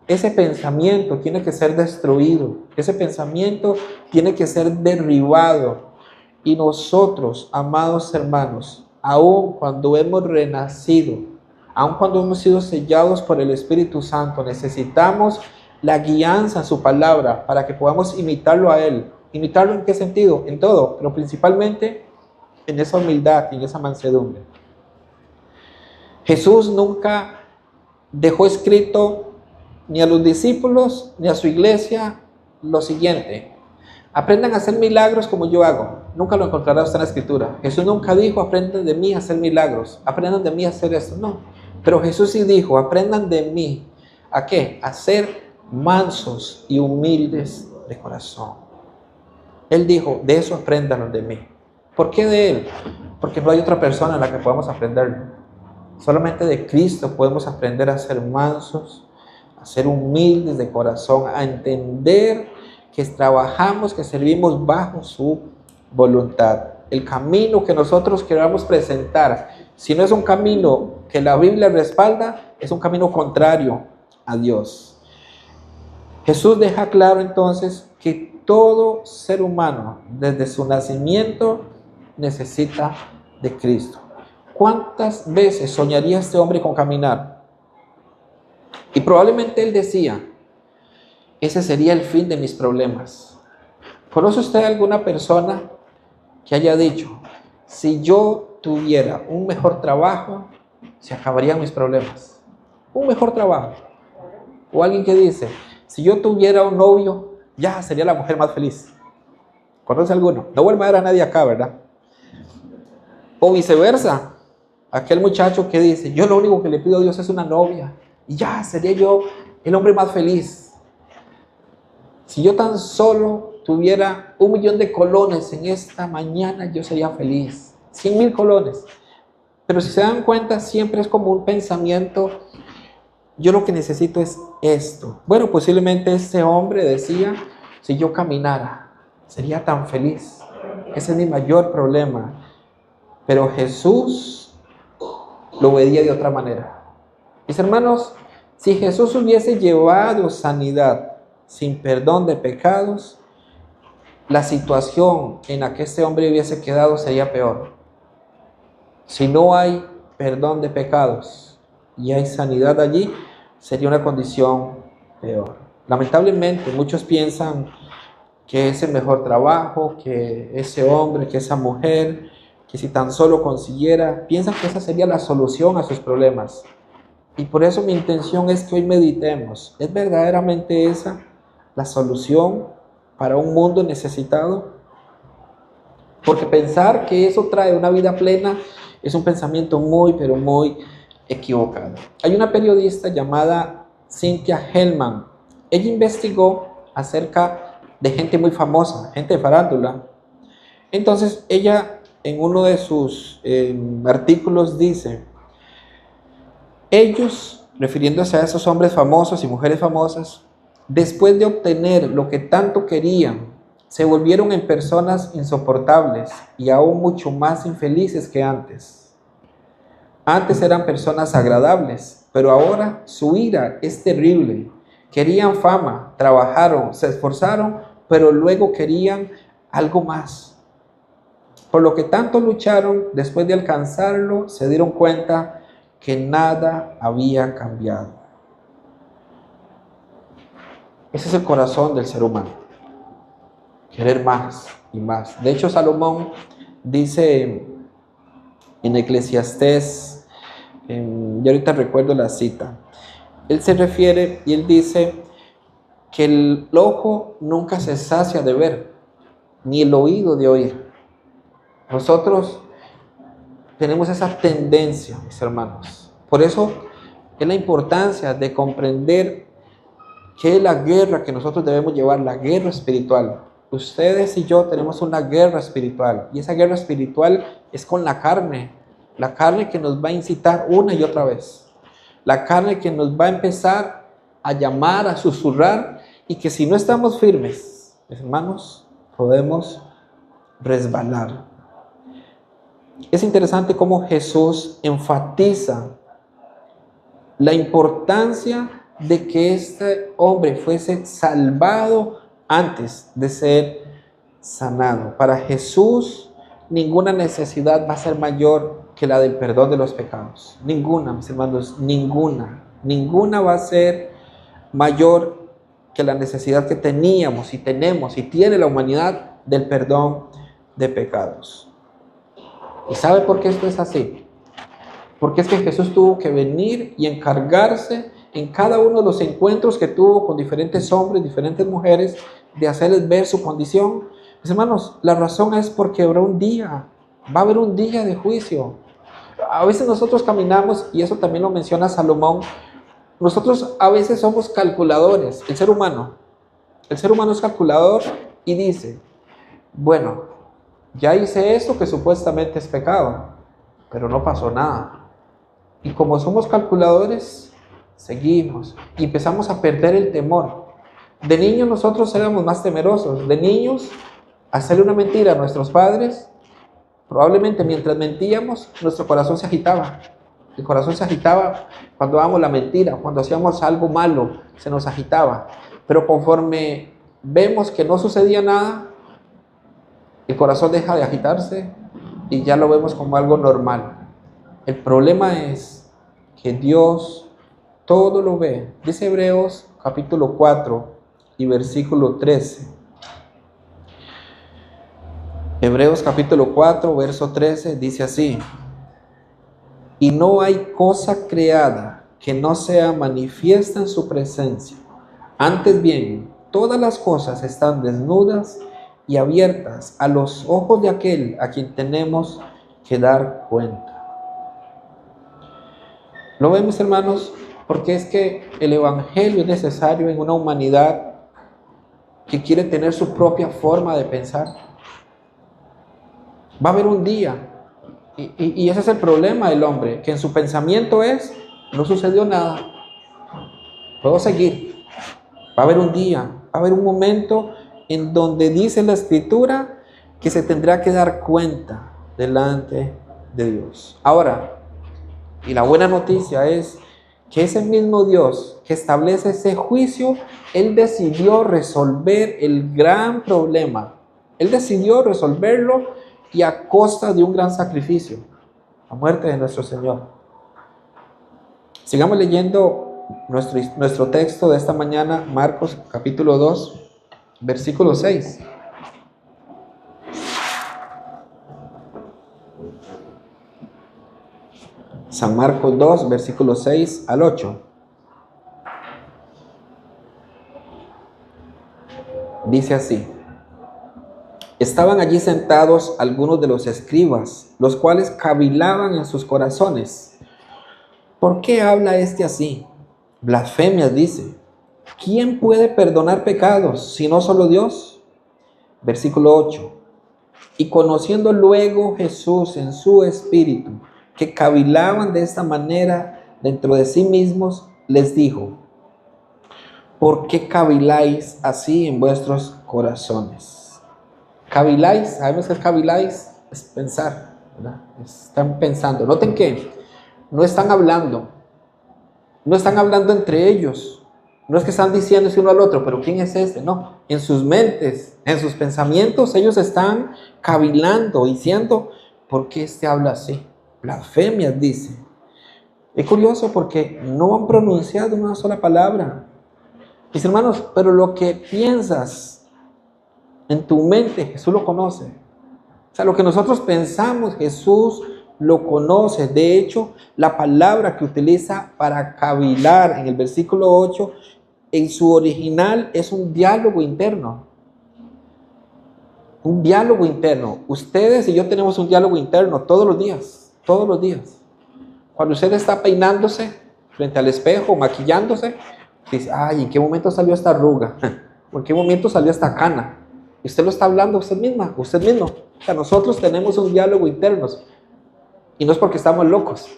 Ese pensamiento tiene que ser destruido, ese pensamiento tiene que ser derribado. Y nosotros, amados hermanos, aun cuando hemos renacido, aun cuando hemos sido sellados por el Espíritu Santo, necesitamos la guianza en su palabra para que podamos imitarlo a Él. ¿Imitarlo en qué sentido? En todo, pero principalmente en esa humildad y en esa mansedumbre. Jesús nunca dejó escrito ni a los discípulos ni a su iglesia lo siguiente: aprendan a hacer milagros como yo hago. Nunca lo encontrará usted en la escritura. Jesús nunca dijo: aprendan de mí a hacer milagros, aprendan de mí a hacer esto. No. Pero Jesús sí dijo: aprendan de mí. ¿A qué? A ser mansos y humildes de corazón. Él dijo: de eso aprendan de mí. ¿Por qué de Él? Porque no hay otra persona en la que podamos aprenderlo. Solamente de Cristo podemos aprender a ser mansos, a ser humildes de corazón, a entender que trabajamos, que servimos bajo su voluntad. El camino que nosotros queramos presentar, si no es un camino que la Biblia respalda, es un camino contrario a Dios. Jesús deja claro entonces que todo ser humano, desde su nacimiento, necesita de Cristo. ¿Cuántas veces soñaría este hombre con caminar? Y probablemente él decía: ese sería el fin de mis problemas. ¿Conoce usted alguna persona que haya dicho: si yo tuviera un mejor trabajo, se acabarían mis problemas? Un mejor trabajo. O alguien que dice: si yo tuviera un novio, ya sería la mujer más feliz. ¿Conoce alguno? No vuelva a ver a nadie acá, ¿verdad? O viceversa. Aquel muchacho que dice: yo lo único que le pido a Dios es una novia, y ya sería yo el hombre más feliz. Si yo tan solo tuviera 1,000,000 de colones en esta mañana, yo sería feliz. 100,000 colones. Pero si se dan cuenta, siempre es como un pensamiento: yo lo que necesito es esto. Bueno, posiblemente ese hombre decía: si yo caminara, sería tan feliz. Ese es mi mayor problema. Pero Jesús lo veía de otra manera. Mis hermanos, si Jesús hubiese llevado sanidad sin perdón de pecados, la situación en la que este hombre hubiese quedado sería peor. Si no hay perdón de pecados y hay sanidad allí, sería una condición peor. Lamentablemente, muchos piensan que es el mejor trabajo, que ese hombre, que esa mujer, que si tan solo consiguiera, piensan que esa sería la solución a sus problemas. Y por eso mi intención es que hoy meditemos: ¿es verdaderamente esa la solución para un mundo necesitado? Porque pensar que eso trae una vida plena es un pensamiento muy, pero muy equivocado. Hay una periodista llamada Cynthia Hellman. Ella investigó acerca de gente muy famosa, gente de farándula. Entonces ella, en uno de sus artículos, dice: ellos, refiriéndose a esos hombres famosos y mujeres famosas, después de obtener lo que tanto querían, se volvieron en personas insoportables y aún mucho más infelices que antes. Antes eran personas agradables, pero ahora su ira es terrible. Querían fama, trabajaron, se esforzaron, pero luego querían algo más. Por lo que tanto lucharon, después de alcanzarlo, se dieron cuenta que nada había cambiado. Ese es el corazón del ser humano: querer más y más. De hecho, Salomón dice en Eclesiastés, yo ahorita recuerdo la cita, él se refiere y él dice que el ojo nunca se sacia de ver, ni el oído de oír. Nosotros tenemos esa tendencia, mis hermanos. Por eso es la importancia de comprender qué es la guerra que nosotros debemos llevar, la guerra espiritual. Ustedes y yo tenemos una guerra espiritual, y esa guerra espiritual es con la carne que nos va a incitar una y otra vez, la carne que nos va a empezar a llamar, a susurrar, y que si no estamos firmes, hermanos, podemos resbalar. Es interesante cómo Jesús enfatiza la importancia de que este hombre fuese salvado antes de ser sanado. Para Jesús, ninguna necesidad va a ser mayor que la del perdón de los pecados. Ninguna, mis hermanos, ninguna. Ninguna va a ser mayor que la necesidad que teníamos y tenemos y tiene la humanidad del perdón de pecados. ¿Y sabe por qué esto es así? Porque es que Jesús tuvo que venir y encargarse en cada uno de los encuentros que tuvo con diferentes hombres, diferentes mujeres, de hacerles ver su condición. Mis hermanos, la razón es porque habrá un día, va a haber un día de juicio. A veces nosotros caminamos, y eso también lo menciona Salomón, nosotros a veces somos calculadores, el ser humano es calculador y dice, bueno, ya hice esto que supuestamente es pecado, pero no pasó nada. Y como somos calculadores, seguimos y empezamos a perder el temor. De niños nosotros éramos más temerosos. De niños, hacerle una mentira a nuestros padres, probablemente mientras mentíamos, nuestro corazón se agitaba. El corazón se agitaba cuando dábamos la mentira, cuando hacíamos algo malo, se nos agitaba. Pero conforme vemos que no sucedía nada, el corazón deja de agitarse y ya lo vemos como algo normal. El problema es que Dios todo lo ve. Dice Hebreos capítulo 4 y versículo 13. Hebreos capítulo 4, verso 13 dice así: y no hay cosa creada que no sea manifiesta en su presencia. Antes bien, todas las cosas están desnudas y abiertas a los ojos de aquel a quien tenemos que dar cuenta. ¿Lo vemos, hermanos? Porque es que el evangelio es necesario en una humanidad que quiere tener su propia forma de pensar. Va a haber un día, y ese es el problema del hombre, que en su pensamiento es, no sucedió nada, puedo seguir. Va a haber un día, va a haber un momento en donde dice la Escritura que se tendrá que dar cuenta delante de Dios. Ahora, y la buena noticia es que ese mismo Dios que establece ese juicio, Él decidió resolver el gran problema. Él decidió resolverlo y a costa de un gran sacrificio, la muerte de nuestro Señor. Sigamos leyendo nuestro texto de esta mañana, Marcos capítulo 2, versículo 6. San Marcos 2, versículos 6 al 8. Dice así: estaban allí sentados algunos de los escribas, los cuales cavilaban en sus corazones. ¿Por qué habla este así? Blasfemias dice. ¿Quién puede perdonar pecados si no solo Dios? Versículo 8. Y conociendo luego Jesús en su espíritu que cavilaban de esta manera dentro de sí mismos, les dijo: ¿por qué caviláis así en vuestros corazones? Caviláis, ¿sabemos qué es caviláis? Es pensar, ¿verdad? Están pensando. Noten que no están hablando entre ellos. No es que están diciéndose uno al otro, pero ¿quién es este? No, en sus mentes, en sus pensamientos, ellos están cavilando, diciendo: ¿por qué este habla así? Blasfemias, dice. Es curioso porque no han pronunciado una sola palabra. Mis hermanos, pero lo que piensas en tu mente, Jesús lo conoce. O sea, lo que nosotros pensamos, Jesús lo conoce. De hecho, la palabra que utiliza para cavilar en el versículo 8, en su original es un diálogo interno. Un diálogo interno. Ustedes y yo tenemos un diálogo interno todos los días. Todos los días. Cuando usted está peinándose frente al espejo, maquillándose, dice: ay, ¿en qué momento salió esta arruga? ¿O en qué momento salió esta cana? Y usted lo está hablando usted misma, usted mismo. O sea, nosotros tenemos un diálogo interno. Y no es porque estamos locos.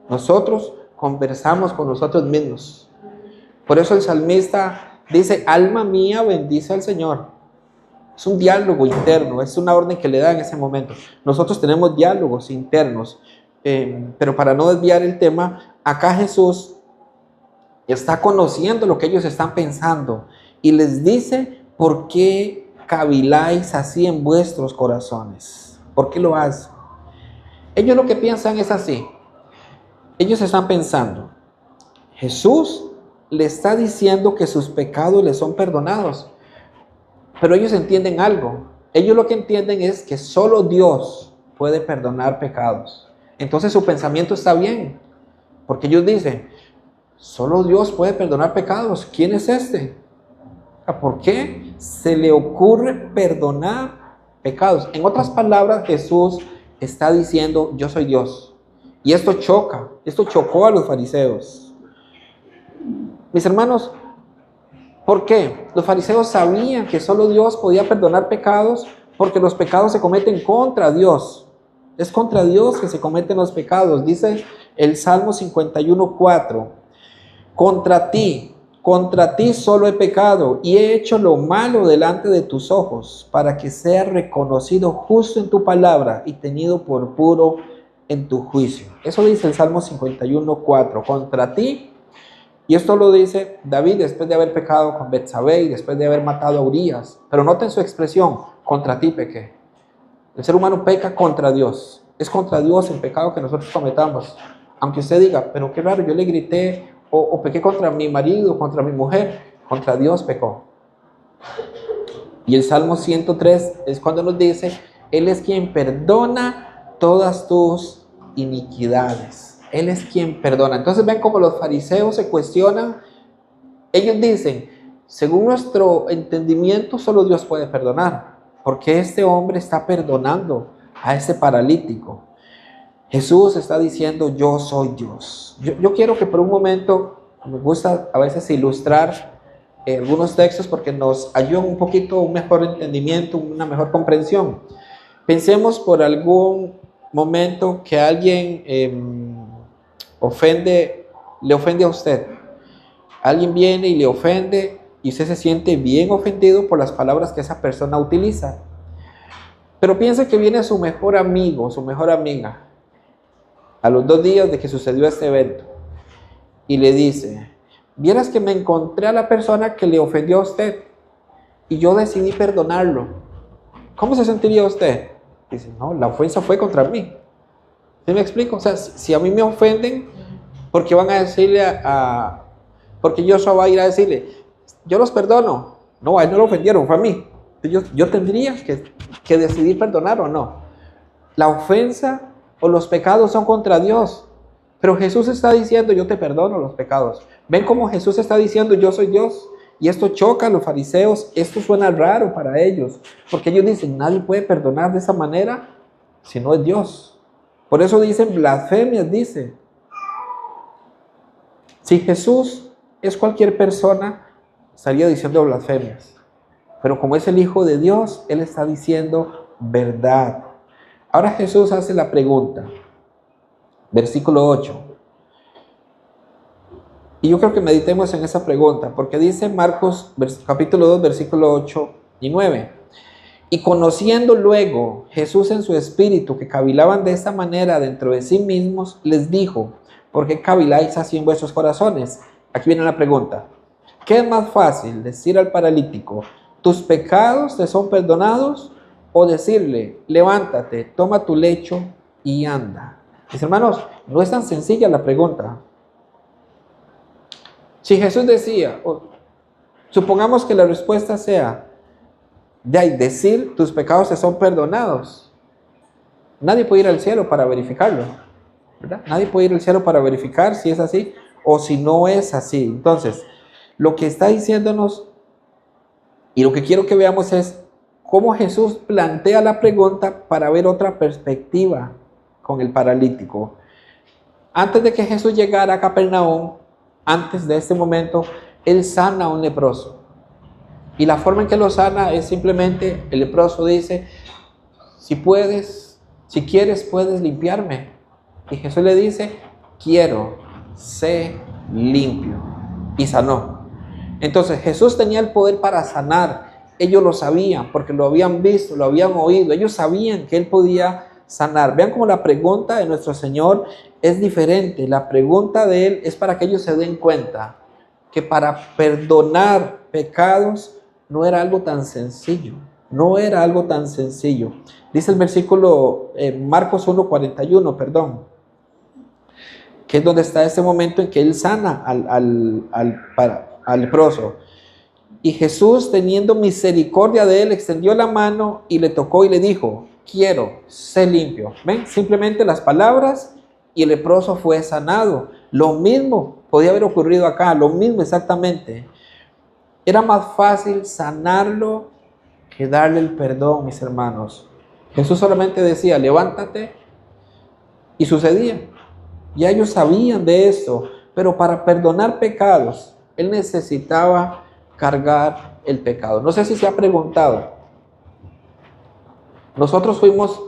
Nosotros conversamos con nosotros mismos. Por eso el salmista dice: alma mía, bendice al Señor. Es un diálogo interno, es una orden que le da en ese momento. Nosotros tenemos diálogos internos, pero para no desviar el tema, acá Jesús está conociendo lo que ellos están pensando y les dice: ¿por qué caviláis así en vuestros corazones? ¿Por qué lo hacen? Ellos lo que piensan es así. Ellos están pensando: Jesús le está diciendo que sus pecados le son perdonados. Pero ellos entienden algo. Ellos lo que entienden es que solo Dios puede perdonar pecados. Entonces su pensamiento está bien, porque ellos dicen, solo Dios puede perdonar pecados. ¿Quién es este? ¿Por qué se le ocurre perdonar pecados? En otras palabras, Jesús está diciendo, yo soy Dios. Y esto chocó a los fariseos. Mis hermanos, ¿por qué? Los fariseos sabían que solo Dios podía perdonar pecados porque los pecados se cometen contra Dios. Es contra Dios que se cometen los pecados. Dice el Salmo 51:4. Contra ti solo he pecado y he hecho lo malo delante de tus ojos, para que sea reconocido justo en tu palabra y tenido por puro en tu juicio. Eso dice el Salmo 51:4. Contra ti. Y esto lo dice David después de haber pecado con Betsabé y después de haber matado a Urías. Pero noten su expresión, contra ti pequé. El ser humano peca contra Dios. Es contra Dios el pecado que nosotros cometamos. Aunque usted diga, pero qué raro, yo le grité o pequé contra mi marido, contra mi mujer. Contra Dios pecó. Y el Salmo 103 es cuando nos dice, Él es quien perdona todas tus iniquidades. Él es quien perdona. Entonces ven cómo los fariseos se cuestionan. Ellos dicen, según nuestro entendimiento, solo Dios puede perdonar. Porque este hombre está perdonando a ese paralítico. Jesús está diciendo, yo soy Dios. Yo quiero que por un momento, me gusta a veces ilustrar algunos textos porque nos ayudan un poquito, un mejor entendimiento, una mejor comprensión. Pensemos por algún momento que alguien le ofende a usted. Alguien viene y le ofende y usted se siente bien ofendido por las palabras que esa persona utiliza. Pero piense que viene su mejor amigo, su mejor amiga, a los 2 días de que sucedió este evento, y le dice, vieras que me encontré a la persona que le ofendió a usted y yo decidí perdonarlo. ¿Cómo se sentiría usted? Dice, no, la ofensa fue contra mí. ¿Sí me explico? O sea, si a mí me ofenden, ¿por qué van a decirle porque Joshua va a ir a decirle, yo los perdono? No, a él no lo ofendieron, fue a mí. Yo tendría que decidir perdonar o no. La ofensa o los pecados son contra Dios. Pero Jesús está diciendo, yo te perdono los pecados. ¿Ven cómo Jesús está diciendo, yo soy Dios? Y esto choca a los fariseos, esto suena raro para ellos. Porque ellos dicen, nadie puede perdonar de esa manera si no es Dios. Por eso dicen blasfemias, dice. Si Jesús es cualquier persona, estaría diciendo blasfemias. Pero como es el Hijo de Dios, Él está diciendo verdad. Ahora Jesús hace la pregunta. Versículo 8. Y yo creo que meditemos en esa pregunta, porque dice Marcos capítulo 2, versículo 8 y 9. Y conociendo luego Jesús en su espíritu que cavilaban de esta manera dentro de sí mismos, les dijo, ¿por qué caviláis así en vuestros corazones? Aquí viene la pregunta. ¿Qué es más fácil decir al paralítico, tus pecados te son perdonados? O decirle, levántate, toma tu lecho y anda. Mis hermanos, no es tan sencilla la pregunta. Si Jesús decía, supongamos que la respuesta sea, decir tus pecados te son perdonados. Nadie puede ir al cielo para verificarlo, ¿verdad? Nadie puede ir al cielo para verificar si es así o si no es así. Entonces, lo que está diciéndonos y lo que quiero que veamos es cómo Jesús plantea la pregunta para ver otra perspectiva con el paralítico. Antes de que Jesús llegara a Capernaum, antes de este momento, Él sana a un leproso. Y la forma en que lo sana es simplemente, el leproso dice, si quieres, puedes limpiarme. Y Jesús le dice, quiero, sé limpio. Y sanó. Entonces Jesús tenía el poder para sanar. Ellos lo sabían porque lo habían visto, lo habían oído. Ellos sabían que Él podía sanar. Vean cómo la pregunta de nuestro Señor es diferente. La pregunta de Él es para que ellos se den cuenta que para perdonar pecados no era algo tan sencillo. No era algo tan sencillo. Dice el versículo Marcos 1:41, que es donde está ese momento en que Él sana al leproso. Y Jesús, teniendo misericordia de él, extendió la mano y le tocó y le dijo, quiero, sé limpio. ¿Ven? Simplemente las palabras y el leproso fue sanado. Lo mismo podía haber ocurrido acá, lo mismo exactamente. Era más fácil sanarlo que darle el perdón, mis hermanos. Jesús solamente decía, levántate, y sucedía. Ya ellos sabían de esto, pero para perdonar pecados, Él necesitaba cargar el pecado. No sé si se ha preguntado, nosotros fuimos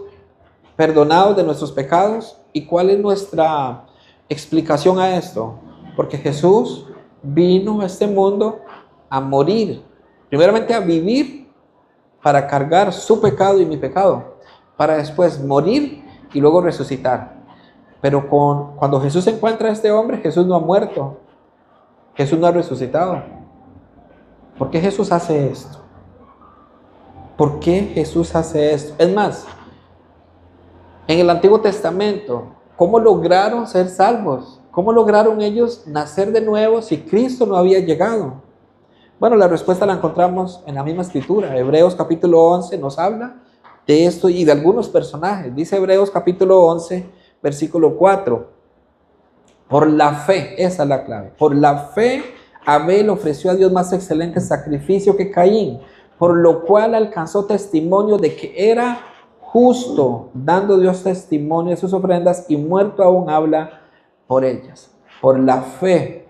perdonados de nuestros pecados, ¿y cuál es nuestra explicación a esto? Porque Jesús vino a este mundo a morir, primeramente a vivir para cargar su pecado y mi pecado, para después morir y luego resucitar. Pero cuando Jesús encuentra a este hombre, Jesús no ha muerto, Jesús no ha resucitado. ¿Por qué Jesús hace esto? ¿Por qué Jesús hace esto? Es más, en el Antiguo Testamento, ¿cómo lograron ser salvos? ¿Cómo lograron ellos nacer de nuevo si Cristo no había llegado? Bueno, la respuesta la encontramos en la misma escritura. Hebreos capítulo 11 nos habla de esto y de algunos personajes. Dice Hebreos capítulo 11, versículo 4. Por la fe, esa es la clave. Por la fe, Abel ofreció a Dios más excelente sacrificio que Caín, por lo cual alcanzó testimonio de que era justo, dando Dios testimonio de sus ofrendas y muerto aún habla por ellas. Por la fe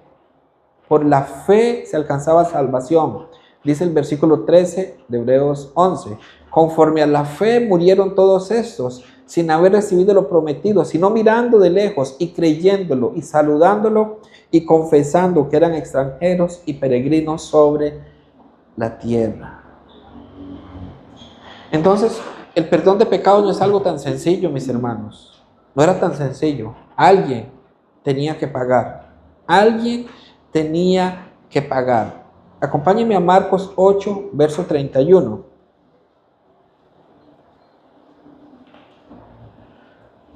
se alcanzaba salvación. Dice el versículo 13 de Hebreos 11. Conforme a la fe murieron todos estos, sin haber recibido lo prometido, sino mirando de lejos y creyéndolo y saludándolo y confesando que eran extranjeros y peregrinos sobre la tierra. Entonces, el perdón de pecados no es algo tan sencillo, mis hermanos. No era tan sencillo. Alguien tenía que pagar. Alguien tenía que pagar. Acompáñenme a Marcos 8, verso 31.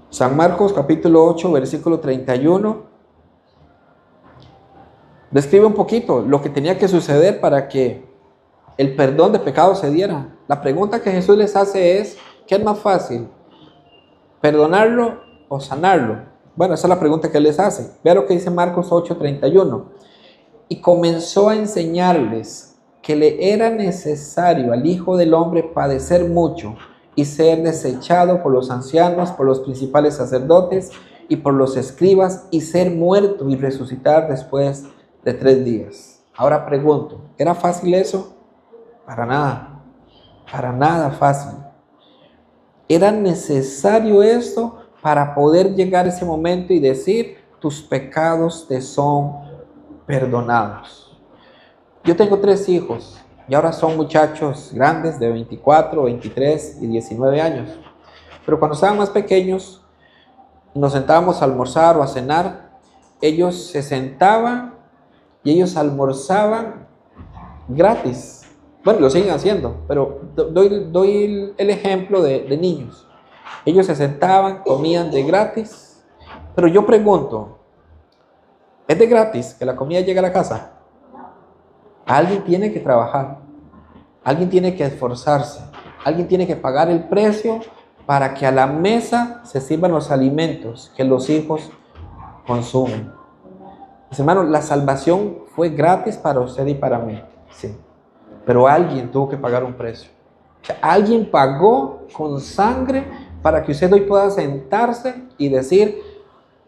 San Marcos capítulo 8, versículo 31. Describe un poquito lo que tenía que suceder para que el perdón de pecados se diera. La pregunta que Jesús les hace es, ¿qué es más fácil? ¿Perdonarlo o sanarlo? Bueno, esa es la pregunta que Él les hace. Vea lo que dice Marcos 8, 31. Y comenzó a enseñarles que le era necesario al Hijo del Hombre padecer mucho y ser desechado por los ancianos, por los principales sacerdotes y por los escribas, y ser muerto y resucitar después de 3 días. Ahora pregunto, ¿era fácil eso? Para nada fácil. Era necesario esto para poder llegar a ese momento y decir, tus pecados te son perdonados. Yo tengo 3 hijos y ahora son muchachos grandes de 24, 23 y 19 años. Pero cuando estaban más pequeños, nos sentábamos a almorzar o a cenar, ellos se sentaban y ellos almorzaban gratis. Bueno, lo siguen haciendo, pero doy el ejemplo de niños. Ellos se sentaban, comían de gratis, pero yo pregunto, ¿es de gratis que la comida llegue a la casa? Alguien tiene que trabajar, alguien tiene que esforzarse, alguien tiene que pagar el precio para que a la mesa se sirvan los alimentos que los hijos consumen. Mis hermanos, la salvación fue gratis para usted y para mí, sí, pero alguien tuvo que pagar un precio. O sea, alguien pagó con sangre para que usted hoy pueda sentarse y decir,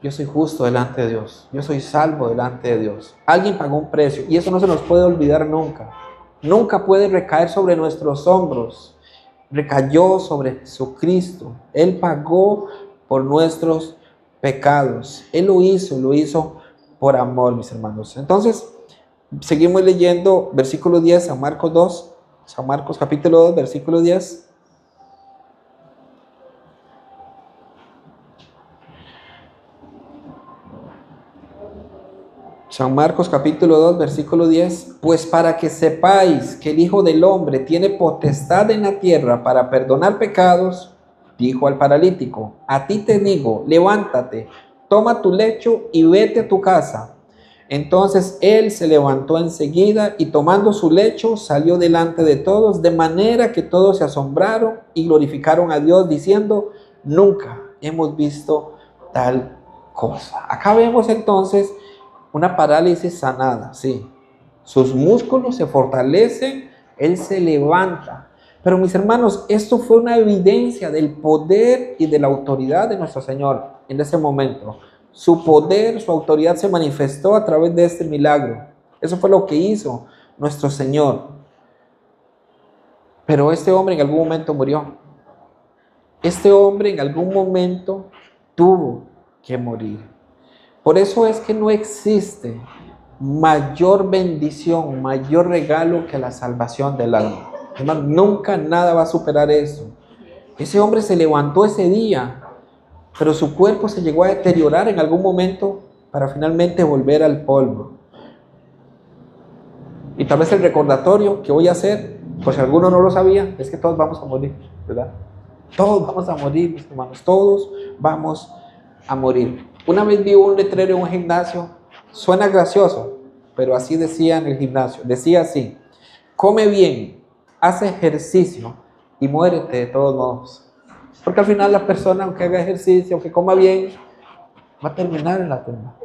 yo soy justo delante de Dios, yo soy salvo delante de Dios. Alguien pagó un precio y eso no se nos puede olvidar nunca. Nunca puede recaer sobre nuestros hombros. Recayó sobre Jesucristo. Él pagó por nuestros pecados. Él lo hizo por amor, mis hermanos. Entonces, seguimos leyendo versículo 10, San Marcos 2, San Marcos capítulo 2, versículo 10. San Marcos capítulo 2, versículo 10. Pues para que sepáis que el Hijo del Hombre tiene potestad en la tierra para perdonar pecados, dijo al paralítico, a ti te digo, levántate, toma tu lecho y vete a tu casa. Entonces él se levantó enseguida y tomando su lecho salió delante de todos, de manera que todos se asombraron y glorificaron a Dios diciendo: nunca hemos visto tal cosa. Acá vemos entonces una parálisis sanada, sí. Sus músculos se fortalecen, él se levanta. Pero mis hermanos, esto fue una evidencia del poder y de la autoridad de nuestro Señor en ese momento. Su poder, su autoridad se manifestó a través de este milagro. Eso fue lo que hizo nuestro Señor. Pero este hombre en algún momento murió. Este hombre en algún momento tuvo que morir. Por eso es que no existe mayor bendición, mayor regalo que la salvación del alma. Hermano, nunca nada va a superar eso. Ese hombre se levantó ese día, pero su cuerpo se llegó a deteriorar en algún momento para finalmente volver al polvo. Y tal vez el recordatorio que voy a hacer, por si alguno no lo sabía, es que todos vamos a morir, ¿verdad? Todos vamos a morir, mis hermanos, todos vamos a morir. Una vez vi un letrero en un gimnasio, suena gracioso, pero así decía en el gimnasio, decía así: come bien, haz ejercicio y muérete de todos modos. Porque al final la persona, aunque haga ejercicio, aunque coma bien, va a terminar en la tumba.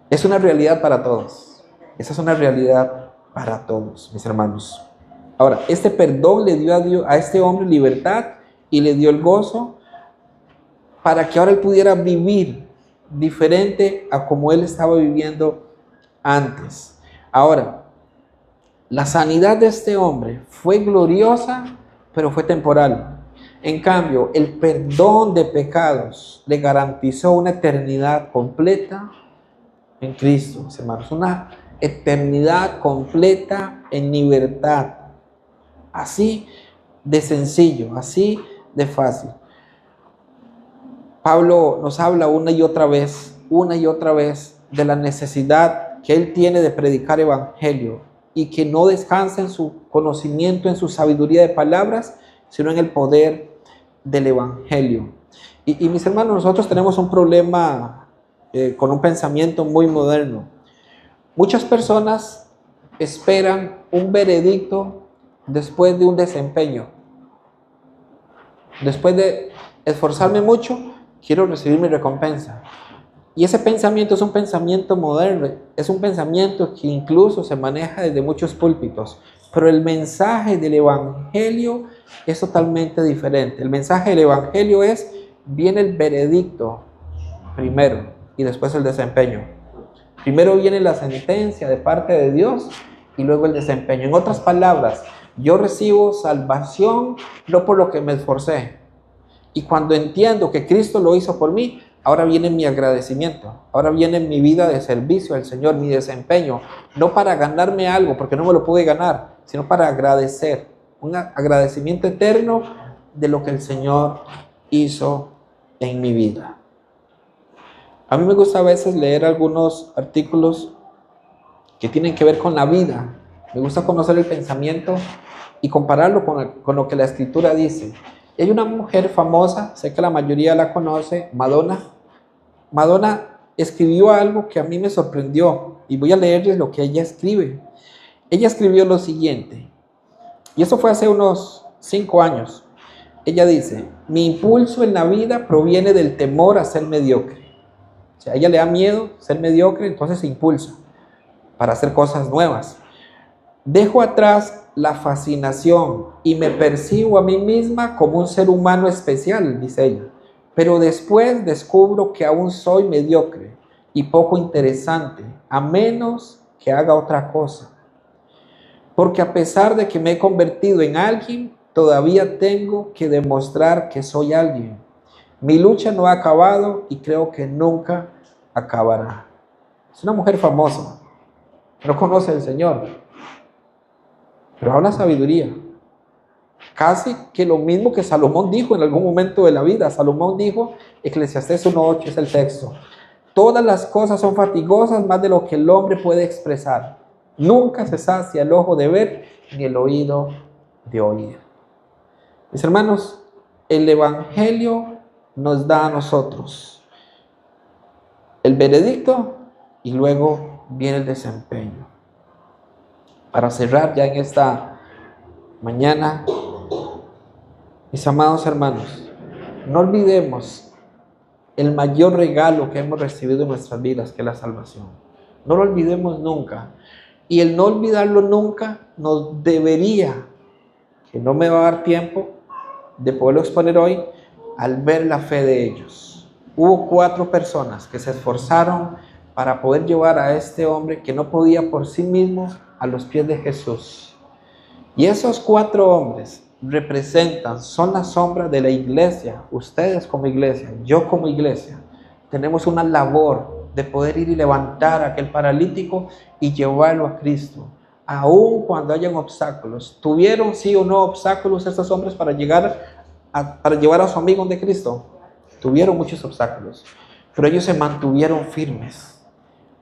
Es una realidad para todos. Esa es una realidad para todos, mis hermanos. Ahora, este perdón le dio a Dios, a este hombre, libertad y le dio el gozo para que ahora él pudiera vivir diferente a como él estaba viviendo antes. Ahora, la sanidad de este hombre fue gloriosa, pero fue temporal. En cambio, el perdón de pecados le garantizó una eternidad completa en Cristo, mis hermanos. Una eternidad completa en libertad. Así de sencillo, así de fácil. Pablo nos habla una y otra vez de la necesidad que él tiene de predicar evangelio y que no descansa en su conocimiento, en su sabiduría de palabras, sino en el poder del evangelio. Y mis hermanos, nosotros tenemos un problema con un pensamiento muy moderno. Muchas personas esperan un veredicto después de un desempeño. Después de esforzarme mucho, quiero recibir mi recompensa. Y ese pensamiento es un pensamiento moderno, es un pensamiento que incluso se maneja desde muchos púlpitos. Pero el mensaje del evangelio es totalmente diferente. El mensaje del evangelio es: viene el veredicto primero y después el desempeño. Primero viene la sentencia de parte de Dios y luego el desempeño. En otras palabras, yo recibo salvación no por lo que me esforcé. Y cuando entiendo que Cristo lo hizo por mí, ahora viene mi agradecimiento. Ahora viene mi vida de servicio al Señor, mi desempeño. No para ganarme algo, porque no me lo pude ganar, sino para agradecer. Un agradecimiento eterno de lo que el Señor hizo en mi vida. A mí me gusta a veces leer algunos artículos que tienen que ver con la vida. Me gusta conocer el pensamiento y compararlo con lo que la Escritura dice. Y hay una mujer famosa, sé que la mayoría la conoce, Madonna. Madonna escribió algo que a mí me sorprendió y voy a leerles lo que ella escribe. Ella escribió lo siguiente, y eso fue hace unos 5 años. Ella dice: mi impulso en la vida proviene del temor a ser mediocre. O sea, a ella le da miedo ser mediocre, entonces se impulsa para hacer cosas nuevas. Dejo atrás la fascinación y me percibo a mí misma como un ser humano especial, dice ella. Pero después descubro que aún soy mediocre y poco interesante, a menos que haga otra cosa. Porque a pesar de que me he convertido en alguien, todavía tengo que demostrar que soy alguien. Mi lucha no ha acabado y creo que nunca acabará. Es una mujer famosa, no conoce al Señor, pero habla sabiduría. Casi que lo mismo que Salomón dijo en algún momento de la vida. Salomón dijo, Eclesiastés 1:8 es el texto: todas las cosas son fatigosas más de lo que el hombre puede expresar. Nunca se sacia el ojo de ver ni el oído de oír. Mis hermanos, el evangelio nos da a nosotros el veredicto y luego viene el desempeño. Para cerrar ya en esta mañana, mis amados hermanos, no olvidemos el mayor regalo que hemos recibido en nuestras vidas, que es la salvación. No lo olvidemos nunca. Y el no olvidarlo nunca nos debería, que no me va a dar tiempo de poderlo exponer hoy, al ver la fe de ellos. Hubo 4 personas que se esforzaron para poder llevar a este hombre que no podía por sí mismo a los pies de Jesús. Y esos 4 hombres representan, son la sombra de la iglesia. Ustedes como iglesia, yo como iglesia, tenemos una labor de poder ir y levantar a aquel paralítico y llevarlo a Cristo. Aun cuando hayan obstáculos. ¿Tuvieron sí o no obstáculos estos hombres para llevar a su amigo de Cristo? Tuvieron muchos obstáculos, pero ellos se mantuvieron firmes,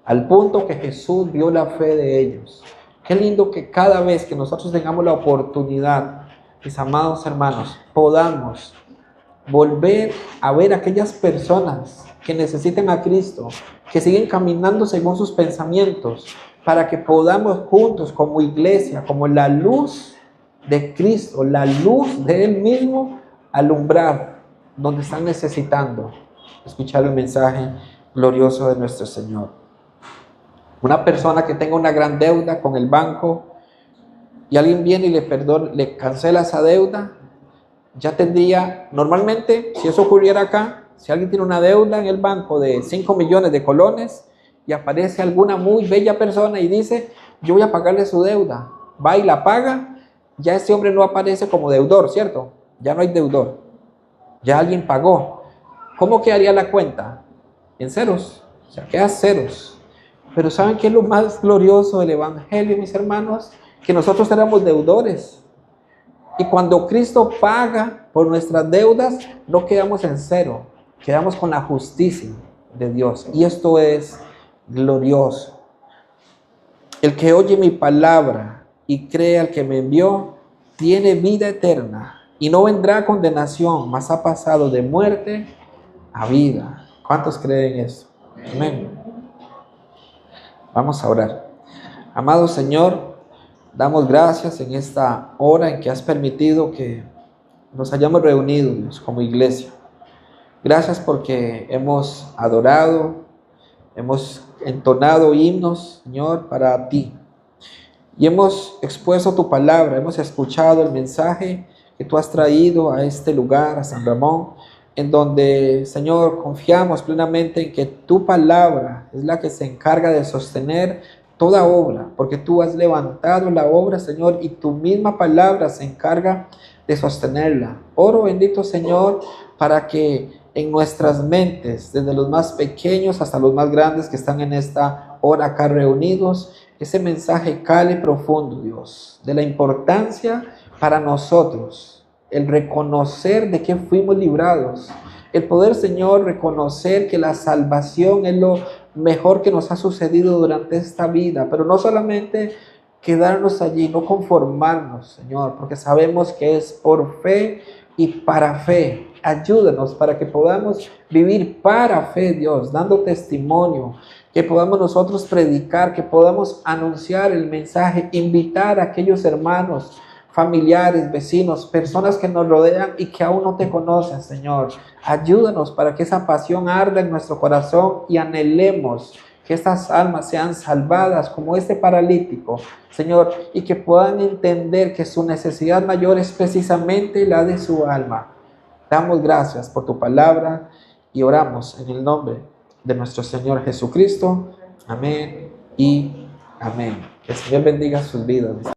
al punto que Jesús vio la fe de ellos. Qué lindo que cada vez que nosotros tengamos la oportunidad, mis amados hermanos, podamos volver a ver a aquellas personas que necesitan a Cristo, que siguen caminando según sus pensamientos, para que podamos juntos como iglesia, como la luz de Cristo, la luz de Él mismo, alumbrar donde están necesitando escuchar el mensaje glorioso de nuestro Señor. Una persona que tenga una gran deuda con el banco y alguien viene y le cancela esa deuda, ya tendría, normalmente, si eso ocurriera acá, si alguien tiene una deuda en el banco de 5 millones de colones y aparece alguna muy bella persona y dice, yo voy a pagarle su deuda, va y la paga, ya ese hombre no aparece como deudor, ¿cierto? Ya no hay deudor, ya alguien pagó. ¿Cómo quedaría la cuenta? En ceros, o sea, queda ceros. Pero ¿saben qué es lo más glorioso del Evangelio, mis hermanos? Que nosotros éramos deudores. Y cuando Cristo paga por nuestras deudas, no quedamos en cero, quedamos con la justicia de Dios. Y esto es glorioso. El que oye mi palabra y cree al que me envió, tiene vida eterna y no vendrá a condenación, mas ha pasado de muerte a vida. ¿Cuántos creen eso? Amén. Vamos a orar. Amado Señor, damos gracias en esta hora en que has permitido que nos hayamos reunido, Dios, como iglesia. Gracias porque hemos adorado, hemos entonado himnos, Señor, para ti. Y hemos expuesto tu palabra, hemos escuchado el mensaje que tú has traído a este lugar, a San Ramón, en donde, Señor, confiamos plenamente en que tu palabra es la que se encarga de sostener toda obra, porque tú has levantado la obra, Señor, y tu misma palabra se encarga de sostenerla. Oro, bendito Señor, para que en nuestras mentes, desde los más pequeños hasta los más grandes que están en esta hora acá reunidos, ese mensaje cale profundo, Dios, de la importancia para nosotros, el reconocer de qué fuimos librados, el poder, Señor, reconocer que la salvación es lo mejor que nos ha sucedido durante esta vida, pero no solamente quedarnos allí, no conformarnos, Señor, porque sabemos que es por fe y para fe. Ayúdanos para que podamos vivir para fe, Dios, dando testimonio, que podamos nosotros predicar, que podamos anunciar el mensaje, invitar a aquellos hermanos, familiares, vecinos, personas que nos rodean y que aún no te conocen, Señor. Ayúdanos para que esa pasión arda en nuestro corazón y anhelemos que estas almas sean salvadas como este paralítico, Señor, y que puedan entender que su necesidad mayor es precisamente la de su alma. Damos gracias por tu palabra y oramos en el nombre de nuestro Señor Jesucristo. Amén y amén. Que el Señor bendiga sus vidas.